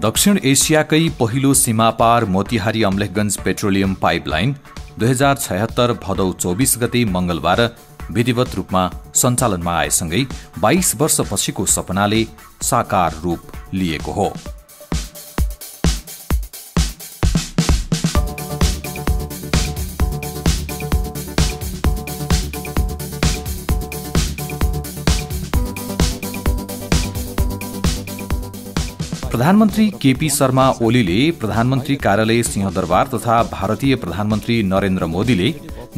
दक्षिण एसियाकै पहिलो सीमापार मोतिहारी अम्लेखगञ्ज पेट्रोलियम पाइपलाइन 2076 भदौ 24 गते मंगलबार विधिवत रूपमा सञ्चालनमा आएसँगै 22 वर्षपछिको सपनाले साकार रूप लिएको हो। प्रधानमन्त्री केपी शर्मा ओलीले प्रधानमन्त्री कार्यालय सिंहदरबार तथा भारतीय प्रधानमन्त्री नरेन्द्र मोदीले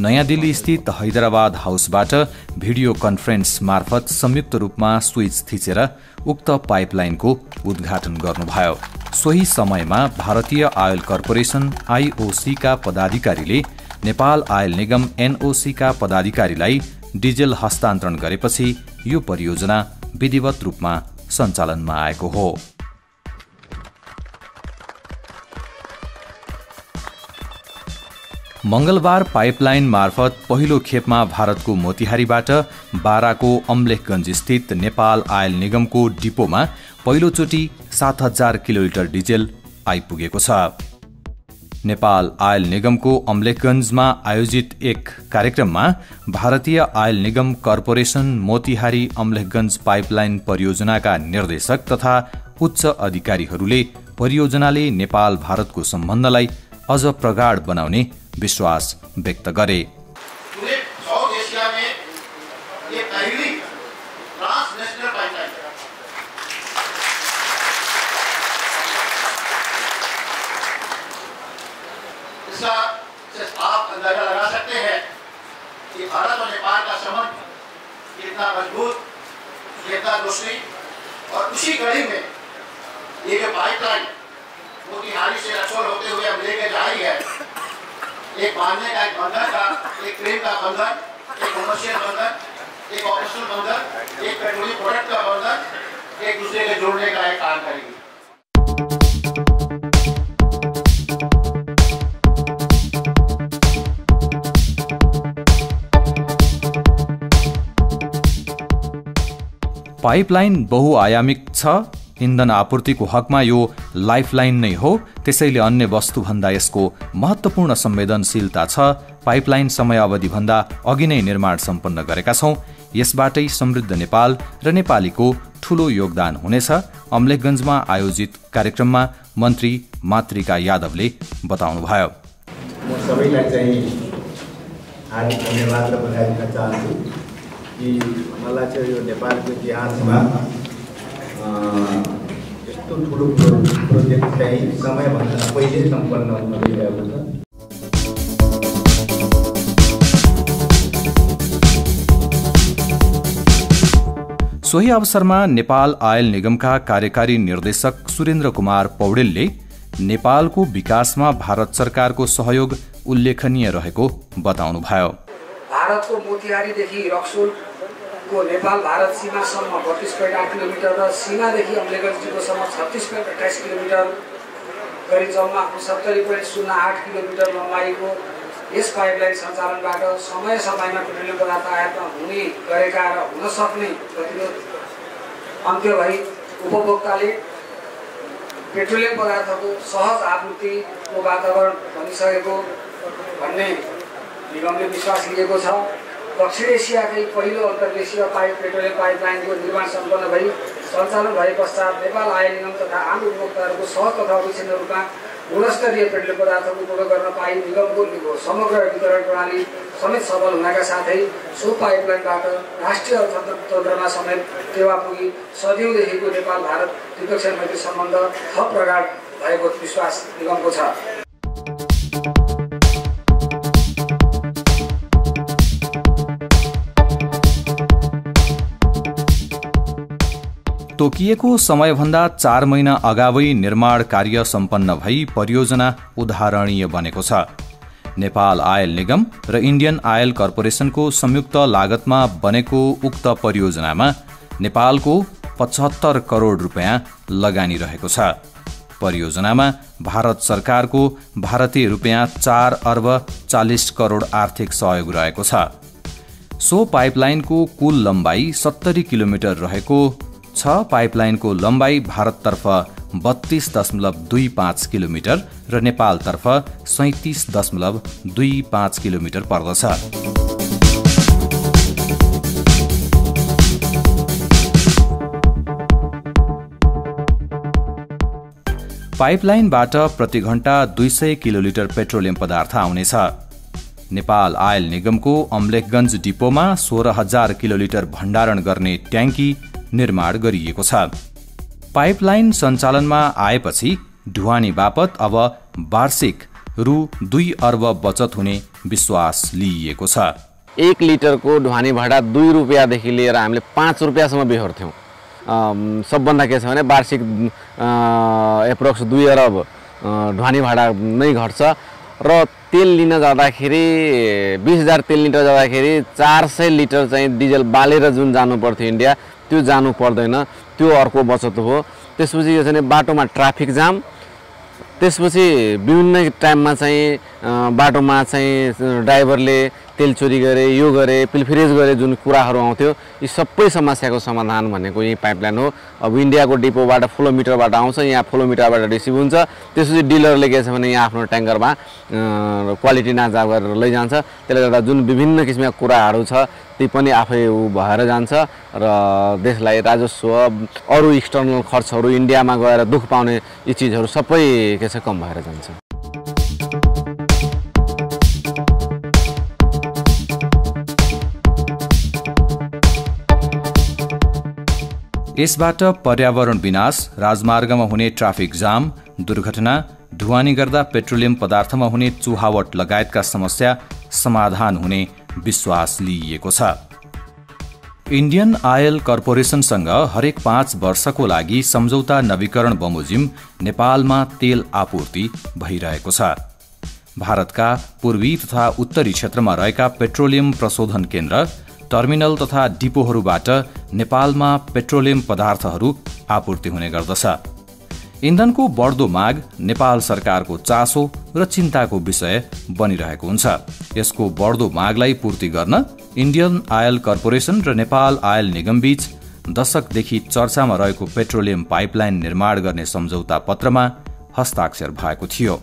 नयाँ दिल्ली स्थित हैदराबाद हाउसबाट भिडियो कन्फरेन्स मार्फत संयुक्त रूपमा स्विच थिचेर उक्त पाइपलाइनको उद्घाटन गर्नुभयो। सोही समयमा भारतीय आयल कर्पोरेसन आईओसी का पदाधिकारीले नेपाल आयल निगम एनओसी का पदाधिकारीलाई डिजेल हस्तान्तरण गरेपछि यो परियोजना विधिवत रूपमा सञ्चालनमा आएको हो। मंगलबार पाइपलाइन मार्फत पहिलो खेपमा भारतको मोतिहारीबाट बाराको अम्लेखगञ्ज स्थित नेपाल आयल निगमको डिपोमा पहिलोचोटि 7000 किलोलिटर डिजेल आइपुगेको छ। नेपाल आयल निगमको अम्लेखगञ्जमा आयोजित एक कार्यक्रममा भारतीय आयल निगम कर्पोरेसन मोतिहारी अम्लेखगञ्ज पाइपलाइन परियोजनाका निर्देशक तथा उच्च अधिकारीहरूले परियोजनाले नेपाल भारतको सम्बन्धलाई अझ प्रगाढ बनाउने विश्वास व्यक्त गरे। साउथ एशिया में ये पहली ट्रांसनेशनल पाइपलाइन इसका आप अंदाजा लगा सकते हैं कि भारत और नेपाल का संबंध कितना मजबूत, कितना दूसरी, और उसी कड़ी में ये जो पाइपलाइन मोतिहारी से रसोल होते हुए हम लेके जा रही है, एक बांधने का, एक बंधन का, एक प्रेम का बंधन, एक कमर्शियल बंधन, एक ऑपरेशनल बंधन, एक पेट्रोलियम प्रोडक्ट का बंधन, एक दूसरे के जोड़ने का एक काम करेगी। पाइपलाइन बहुआयामिक छ। इन्धन आपूर्तिको हकमा यो लाइफलाइन नै हो, त्यसैले अन्य वस्तुभन्दा यसको महत्त्वपूर्ण संवेदनशीलता छ। पाइपलाइन समयावधिभन्दा अघि नै निर्माण सम्पन्न गरेका छौं। यसबाटै समृद्ध नेपाल र नेपालीको ठूलो योगदान हुनेछ। अम्लेखगञ्जमा आयोजित कार्यक्रममा मन्त्री मातृका यादवले बताउनुभयो। म सबैलाई चाहिँ हार्दिक धन्यवाद र बधाई दिन चाहन्छु कि मलाई चाहिँ यो नेपालको इतिहासमा यस्तो ठुलो प्रोजेक्ट चाहिँ समयभन्दा पहिले सम्पन्न हुन गइरहेको छ। सोही अवसरमा नेपाल आयल निगमका कार्यकारी निर्देशक सुरेन्द्र कुमार पौडेलले नेपालको विकासमा भारत सरकारको सहयोग उल्लेखनीय रहेको बताउनुभयो। भारतको मोतिहारीदेखि रक्सोलको नेपाल भारत सीमासम्म 32.8 किलोमिटर र सीमादेखि अम्लेखगञ्ज डिपोसम्म 36.28 किलोमिटर गरी जम्मा 70.08 किलोमिटर लम्बाइको यस पाइपलाइन सञ्चालनबाट समय समयमा पेट्रोलियम पदार्थ आयात हुने गरेका र हुन सक्ने प्रतिरोध अन्त्य भई उपभोक्ताले पेट्रोलियम पदार्थको सहज आपूर्तिको वातावरण बनिसकेको भन्ने निगमले विश्वास लिएको छ। दक्षिण एसियाकै पहिलो अन्तर्देशीय पेट्रोलियम पाइपलाइनको निर्माण सम्पन्न भई सञ्चालन भए पश्चात नेपाल आयल निगम तथा आम उपभोक्ताहरूको सहज तथा अविच्छिन्न रूपमा गुणस्तरीय पेट्रोलियम पदार्थको उपयोग गर्न पाई निगमको समग्र वितरण प्रणाली समेत सफल हुनका साथै सो पाइपलाइनबाट राष्ट्रिय अर्थतन्त्रमा समेत टेवा पुगी सदियौँदेखिको नेपाल भारत द्विपक्षीय मैत्री सम्बन्ध थप प्रगाढ भएको विश्वास निगमको छ। तोकिएको समयभन्दा 4 महिना अगावै निर्माण कार्य सम्पन्न भई परियोजना उदाहरणीय बनेको छ। नेपाल आयल निगम र इन्डियन आयल कर्पोरेसनको संयुक्त लागतमा बनेको उक्त परियोजनामा नेपालको 75 करोड रुपैयाँ लगानी रहेको छ। परियोजनामा भारत सरकारको भारतीय रुपैयाँ 4 अर्ब 40 करोड आर्थिक सहयोग रहेको छ। सो पाइपलाइनको कुल लम्बाई 70 किलोमिटर रहेको छ। पाइपलाइनको लम्बाई भारततर्फ 32.25 किलोमिटर र नेपालतर्फ 37.25 किलोमिटर पर्दछ। पाइपलाइनबाट प्रति घण्टा 200 किलोलिटर पेट्रोलियम पदार्थ आउनेछ। नेपाल आयल निगमको अम्लेखगञ्ज डिपोमा 16,000 किलोलिटर भण्डारण गर्ने ट्याङ्की निर्माण गरिएको छ। पाइपलाइन सञ्चालनमा आएपछि ढुवानी बापत अब वार्षिक रु 2 अर्ब बचत हुने विश्वास लिइएको छ। 1 लिटरको ढुवानी भाडा 2 रुपियाँदेखि लिएर हामीले 5 रुपियाँसम्म बेहोर्थ्यौँ। सबभन्दा के छ भने वार्षिक एप्रोक्स 2 अरब ढुवानी भाडा नै घट्छ र तेल लिन जाँदाखेरि 20,000 तेल लिटर जाँदाखेरि 400 लिटर चाहिँ डिजल बालेर जुन जानु पर्थ्यो इन्डिया, त्यो जानु पर्दैन। त्यो अर्को बचत हो। त्यसपछि के छ भने बाटोमा ट्राफिक जाम, त्यसपछि विभिन्न टाइममा चाहिँ बाटोमा चाहिँ ड्राइभरले तेल चोरी गरे, यो गरे, पिलफिरेज गरे, जुन कुराहरू आउँथ्यो, यी सबै समस्याको समाधान भनेको यही पाइपलाइन हो। अब इन्डियाको डिपोबाट फ्लोमिटरबाट आउँछ, यहाँ फ्लोमिटरबाट रिसिभ हुन्छ। त्यसपछि डिलरले के छ भने यहाँ आफ्नो ट्याङ्करमा क्वालिटी नाजाब गरेर लैजान्छ। त्यसले गर्दा जुन विभिन्न किसिमका कुराहरू छ ती पनि आफै भएर जान्छ र देशलाई राजस्व, अरू एक्सटर्नल खर्चहरू, इन्डियामा गएर दुःख पाउने यी चिजहरू सबै के छ कम भएर जान्छ। यसबाट पर्यावरण विनाश, राजमार्गमा हुने ट्राफिक जाम, दुर्घटना, ढुवानी गर्दा पेट्रोलियम पदार्थमा हुने चुहावट लगायतका समस्या समाधान हुने विश्वास लिइएको छ। इन्डियन आयल कर्पोरेसनसँग हरेक 5 वर्षको लागि सम्झौता नवीकरण बमोजिम नेपालमा तेल आपूर्ति भइरहेको छ। भारतका पूर्वी तथा उत्तरी क्षेत्रमा रहेका पेट्रोलियम प्रशोधन केन्द्र, टर्मिनल तथा डिपोहरूबाट नेपालमा पेट्रोलियम पदार्थहरू आपूर्ति हुने गर्दछ। इन्धनको बढ्दो माग नेपाल सरकारको चासो र चिन्ताको विषय बनिरहेको हुन्छ। यसको बढ्दो मागलाई पूर्ति गर्न इन्डियन आयल कर्पोरेसन र नेपाल आयल निगम बीच दशकदेखि चर्चामा रहेको पेट्रोलियम पाइपलाइन निर्माण गर्ने सम्झौता पत्रमा हस्ताक्षर भएको थियो।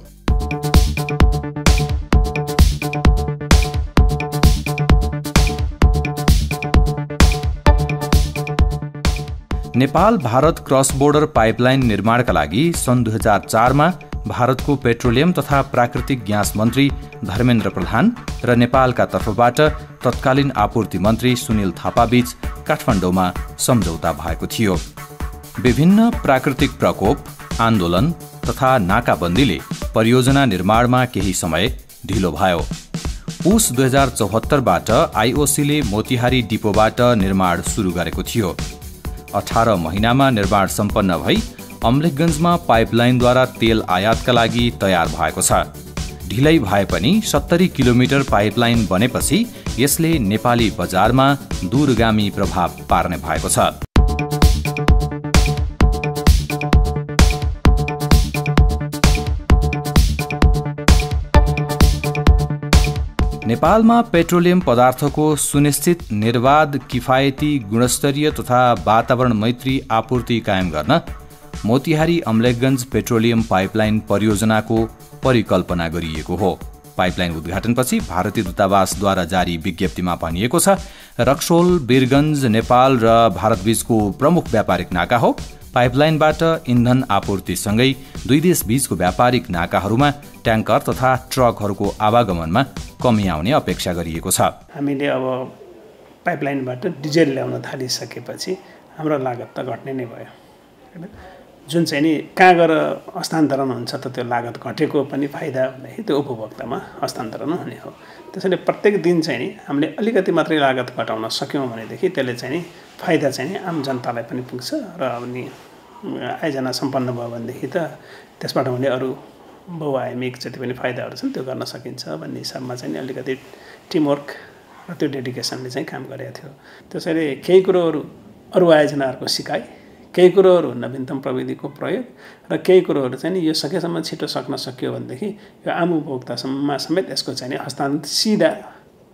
Nepal Bharat cross border pipeline निर्माणका लागि सन् 2004 मा भारतको पेट्रोलियम तथा प्राकृतिक ग्यास मन्त्री धर्मेन्द्र प्रधान र नेपालका तर्फबाट तत्कालीन आपूर्ति मन्त्री सुनिल थापा बीच काठमाडौँमा सम्झौता भएको थियो। विभिन्न प्राकृतिक प्रकोप, आन्दोलन तथा नाकाबन्दीले परियोजना निर्माणमा केही समय ढिलो भयो। पुस 2074 बाट आईओसीले मोतिहारी डिपोबाट निर्माण सुरु गरेको थियो। 18 महिनामा निर्माण सम्पन्न भई अम्लेखगञ्जमा पाइपलाइनद्वारा तेल आयातका लागि तयार भएको छ। ढिलै भए पनि 70 किलोमिटर पाइपलाइन बनेपछि यसले नेपाली बजारमा दूरगामी प्रभाव पार्ने भएको छ। नेपालमा पेट्रोलियम पदार्थको सुनिश्चित, निर्बाध, किफायती, गुणस्तरीय तथा वातावरण मैत्री आपूर्ति कायम गर्न मोतिहारी अम्लेखगञ्ज पेट्रोलियम पाइपलाइन परियोजनाको परिकल्पना गरिएको हो। पाइपलाइन उद्घाटनपछि भारतीय दूतावासद्वारा जारी विज्ञप्तिमा भनिएको छ, रक्सोल, वीरगञ्ज नेपाल र भारतबीचको प्रमुख व्यापारिक नाका हो। पाइपलाइनबाट इन्धन आपूर्तिसँगै दुई देश बीचको व्यापारिक नाकाहरूमा ट्याङ्कर तथा ट्रकहरूको आवागमनमा कमी आउने अपेक्षा गरिएको छ। हामीले अब पाइपलाइनबाट डिजेल ल्याउन थालिसकेपछि हाम्रो लागत त घट्ने नै भयो हैन। जुन चाहिँ नि कहाँ गएर हस्तान्तरण हुन्छ त त्यो लागत घटेको पनि फाइदा भन्दाखेरि त्यो उपभोक्तामा हस्तान्तरण हुने हो। त्यसैले प्रत्येक दिन चाहिँ नि हामीले अलिकति मात्रै लागत घटाउन सक्यौँ भनेदेखि त्यसले चाहिँ नि फाइदा चाहिँ नि आम जनतालाई पनि पुग्छ र अनि आयोजना सम्पन्न भयो भनेदेखि त त्यसबाट हुने अरू बहुआयामिक जति पनि फाइदाहरू छन् त्यो गर्न सकिन्छ भन्ने हिसाबमा चाहिँ नि अलिकति टिमवर्क र त्यो डेडिकेसनले चाहिँ काम गरेको थियो। त्यसैले केही कुरोहरू अरू आयोजनाहरूको सिकाइ, केही कुरोहरू नवीनतम प्रविधिको प्रयोग र केही कुरोहरू चाहिँ नि यो सकेसम्म छिटो सक्न सक्यो भनेदेखि यो आम उपभोक्तासम्म समेत यसको चाहिँ नि हस्तान्तरण सिधा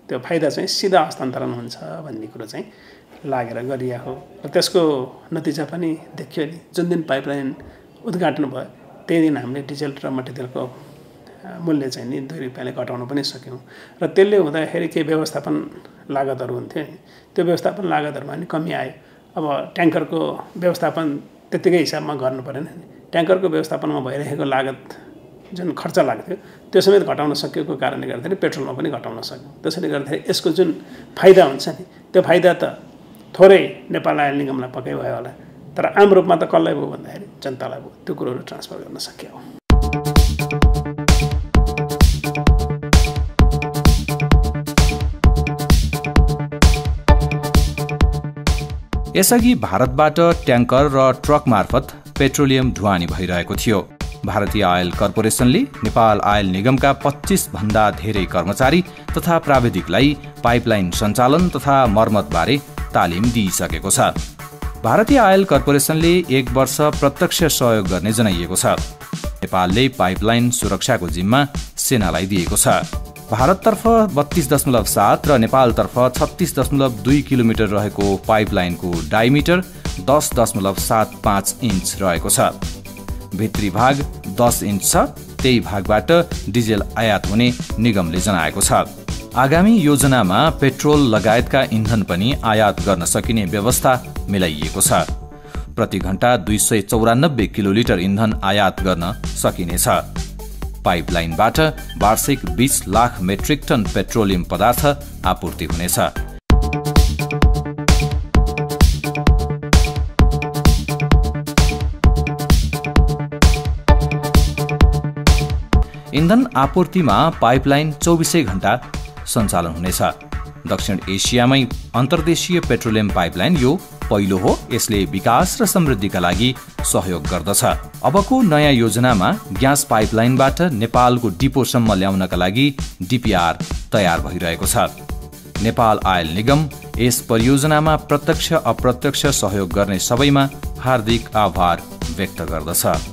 त्यो फाइदा चाहिँ सिधा हस्तान्तरण हुन्छ भन्ने कुरो चाहिँ लागेर गरिया हो र त्यसको नतिजा पनि देखियो नि। जुन दिन पाइपलाइन उद्घाटन भयो त्यही दिन हामीले डिजेल र मट्टितेलको मूल्य चाहिँ नि 2 रुपियाँले घटाउन पनि सक्यौँ र त्यसले हुँदाखेरि केही व्यवस्थापन लागतहरू हुन्थ्यो नि त्यो व्यवस्थापन लागतहरूमा पनि कमी आयो। अब ट्याङ्करको व्यवस्थापन त्यत्तिकै हिसाबमा गर्नु परेन ट्याङ्करको व्यवस्थापनमा भइरहेको लागत जुन खर्च लाग्थ्यो त्यो समेत घटाउन सकिएको कारणले गर्दाखेरि पेट्रोलमा पनि घटाउन सक्यौँ। त्यसैले गर्दाखेरि यसको जुन फाइदा हुन्छ नि त्यो फाइदा त थोरै नेपाल आयल निगमलाई पक्कै भयो होला तर आम रूपमा त कसलाई भयो भन्दाखेरि जनतालाई भयो त्यो कुरोहरू ट्रान्सफर गर्न सकियो। यसअघि भारतबाट ट्याङ्कर र ट्रक मार्फत पेट्रोलियम ढुवानी भइरहेको थियो। भारतीय आयल कर्पोरेसनले नेपाल आयल निगमका 25 भन्दा धेरै कर्मचारी तथा प्राविधिकलाई पाइपलाइन सञ्चालन तथा मर्मतबारे तालिम दिइसकेको छ। भारतीय आयल कर्पोरेसनले 1 वर्ष प्रत्यक्ष सहयोग गर्ने जनाइएको छ। नेपालले पाइपलाइन सुरक्षाको जिम्मा सेनालाई दिएको छ। भारततर्फ 32.7 र नेपालतर्फ 36.2 किलोमिटर रहेको पाइपलाइनको डायमिटर 10.75 इन्च रहेको छ। भित्री भाग 10 इन्च छ। त्यही भागबाट डिजेल आयात हुने निगमले जनाएको छ। आगामी योजनामा पेट्रोल लगायतका इन्धन पनि आयात गर्न सकिने व्यवस्था मिलाइएको छ। प्रति घण्टा 294 किलोलिटर इन्धन आयात गर्न सकिनेछ। पाइपलाइनबाट वार्षिक 20 लाख मेट्रिक टन पेट्रोलियम पदार्थ आपूर्ति हुनेछ। इन्धन आपूर्तिमा पाइपलाइन 24 घण्टा सञ्चालन हुनेछ। दक्षिण एसियामै अन्तर्देशीय पेट्रोलियम पाइपलाइन यो पहिलो हो। यसले विकास र समृद्धिका लागि सहयोग गर्दछ। अबको नयाँ योजनामा ग्यास पाइपलाइनबाट नेपालको डिपोसम्म ल्याउनका लागि डिपिआर तयार भइरहेको छ। नेपाल आयल निगम यस परियोजनामा प्रत्यक्ष अप्रत्यक्ष सहयोग गर्ने सबैमा हार्दिक आभार व्यक्त गर्दछ।